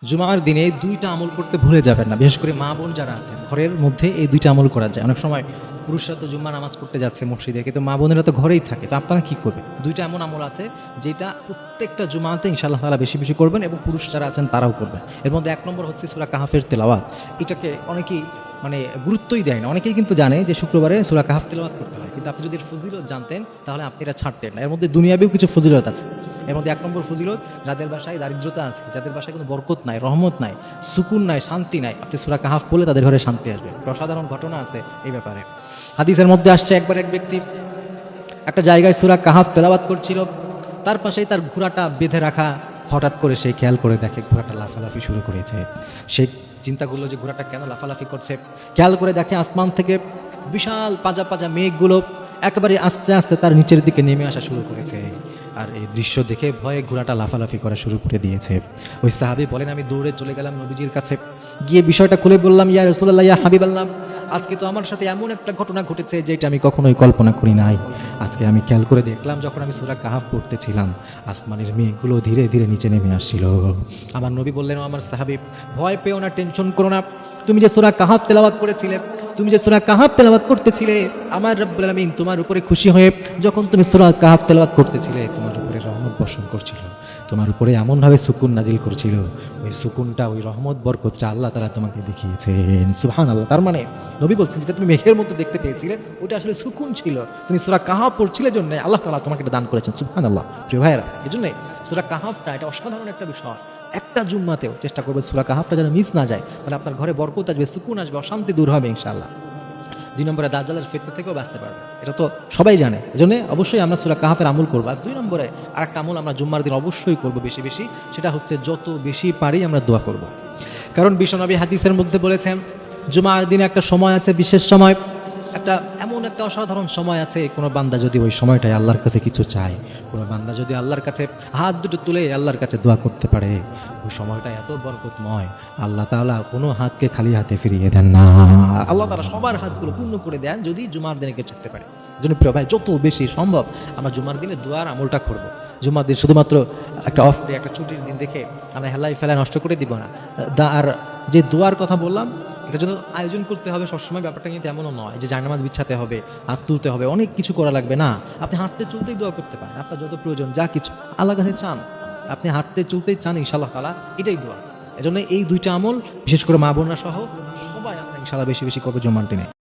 জুমার দিনে এই দুইটা আমল করতে ভুলে যাবেন না। বিশেষ করে মা বোন যারা আছেন ঘরের মধ্যে এই দুইটা আমল করা যায়। অনেক সময় পুরুষরা তো জুম্মা নামাজ পড়তে যাচ্ছে মসজিদে, কিন্তু মা বোনেরা তো ঘরেই থাকে। তো আপনারা কি করবেন? দুইটা এমন আমল আছে যেটা প্রত্যেকটা জুমাতে ইনশাআল্লাহ তাআলা বেশি বেশি করবেন এবং পুরুষ যারা আছেন তারাও করবেন। এর মধ্যে এক নম্বর হচ্ছে সূরা কাহাফের তেলাওয়াত। এটাকে অনেকেই গুরুত্বই দেয় না। অনেকেই কিন্তু জানে যে শুক্রবারে সূরা কাহাফ তেলাওয়াত করতে হয়, কিন্তু আপনি যদি এর ফজিলত জানতেন তাহলে আপনি এটা ছাড়তেন না। এর মধ্যে দুনিয়াবিও কিছু ফজিলত আছে। এর মধ্যে এক নম্বর ফজিলত, যাদের বাসায় দারিদ্রতা আছে, যাদের বাসায় কোনো বরকত নাই, রহমত নাই, সুকুন নাই, শান্তি নাই, আপনি সূরা কাহাফ পড়লে তাদের ঘরে শান্তি আসবে। অসাধারণ ঘটনা আছে এই ব্যাপারে। হাদিসের মধ্যে আসছে, একবার এক ব্যক্তি একটা জায়গায় সূরা কাহাফ তেলাওয়াত করছিল, তার পাশেই তার ঘোড়াটা বেঁধে রাখা। হঠাৎ করে সে খেয়াল করে দেখে ঘোড়াটা লাফালাফি শুরু করেছে। সে চিন্তা করলো যে ঘোড়াটা কেন লাফালাফি করছে। খেয়াল করে দেখে আসমান থেকে বিশাল পাজা পাজা মেঘগুলো একেবারে আস্তে আস্তে তার নিচের দিকে নেমে আসা শুরু করেছে। আর এই দৃশ্য দেখে ভয়ে ঘোড়াটা লাফালাফি করা শুরু করে দিয়েছে। ওই সাহাবী বলেন, আমি দৌড়ে চলে গেলাম নবীজির কাছে, গিয়ে বিষয়টা খুলে বললাম, ইয়া রাসূলুল্লাহ, ইয়া হাবিবাল্লাহ, আজকে তো আমার সাথে এমন একটা ঘটনা ঘটেছে যেটা আমি কখনোই কল্পনা করি নাই। আজকে আমি খেয়াল করে দেখলাম, যখন আমি সূরা কাহাফ পড়তেছিলাম, আসমানের মেঘগুলো ধীরে ধীরে নিচে নেমে আসছিল। আমার নবী বললেন, আমার সাহাবী, ভয় পেও না, টেনশন করো না। তুমি যে সূরা কাহাফ তেলাওয়াত করেছিলে, তুমি যে সূরা কাহাফ তেলাওয়াত করতেছিলে, আমার রব্বুল আলামিন তোমার উপরে খুশি হয়ে যখন তুমি সূরা কাহাফ তেলাওয়াত করতেছিলে, তোমার উপরে রহমত বর্ষণ করছিল, তোমার উপরে এমনভাবে সুকুন নাজিল করছিল। ওই সুকুনটা, ওই রহমত বরকতটা আল্লাহ তাআলা তোমাকে দেখিয়েছেন। সুবহানাল্লাহ। তার মানে নবী বলছেন, যেটা তুমি মেঘের মধ্যে দেখতে পেয়েছিলে ওটা আসলে সুকুন ছিল। তুমি সূরা কাহাফ পড়ছিলে জন্য আল্লাহ তাআলা তোমাকে এটা দান করেছেন। সুবহানাল্লাহ। প্রিয় ভাইয়েরা, এজন্য সূরা কাহাফটা এটা অসাধারণ একটা বিষয়। একটা জুম্মাতেও চেষ্টা করবে সূরা কাহাফটা যেন মিস না যায়, তাহলে আপনার ঘরে বরকত আসবে, সুকুন আসবে, অশান্তি দূর হবে ইনশাআল্লাহ। 2 নম্বরে দাজ্জালের ফিতনা থেকেও বাঁচতে পারবে, এটা তো সবাই জানে। এজন্য অবশ্যই আমরা সূরা কাহাফের আমল করব। আর 2 নম্বরে আরেকটা আমল আমরা জুম্মার দিন অবশ্যই করব বেশি বেশি, সেটা হচ্ছে যত বেশি পারি আমরা দোয়া করব। কারণ বিশ্বনবী হাদিসের মধ্যে বলেছেন, জুমার দিনে একটা সময় আছে, বিশেষ সময়, একটা এমন একটা অসাধারণ সময় আছে, কোনো বান্দা যদি ওই সময়টায় আল্লাহর কাছে কিছু চায়, কোনো বান্দা যদি আল্লাহর কাছে হাত দুটো তুলে আল্লাহর কাছে দোয়া করতে পারে, ওই সময়টা এত বরকতময়, আল্লাহ তাআলা কোনো হাতকে খালি হাতে ফিরিয়ে দেন না। আল্লাহ তাআলা সবার হাতগুলো পূর্ণ করে দেন যদি জুমার দিনে কেউ চাইতে পারে। জন্য প্রিয় ভাই, যত বেশি সম্ভব আমরা জুমার দিনে দোয়ার আমলটা করব। জুমার দিন শুধুমাত্র একটা অফ ডে, একটা ছুটির দিন দেখে আমরা হেলাই ফেলায় নষ্ট করে দিব না। আর যে দোয়ার কথা বললাম, এটা জন্য আয়োজন করতে হবে সবসময়, ব্যাপারটা কিন্তু এমনও নয় যে জায়নামাজ বিছাতে হবে, হাত তুলতে হবে, অনেক কিছু করা লাগবে না। আপনি হাঁটতে চলতেই দোয়া করতে পারেন, আপনার যত প্রয়োজন যা কিছু আল্লাহর কাছে চান, আপনি হাঁটতে চলতেই চান, ইনশাআল্লাহ তাআলা এটাই দোয়া। এজন্য এই দুইটা আমল বিশেষ করে মা বোনরা সহ সবাই আমরা ইনশাআল্লাহ বেশি বেশি করবো জুমার দিনে।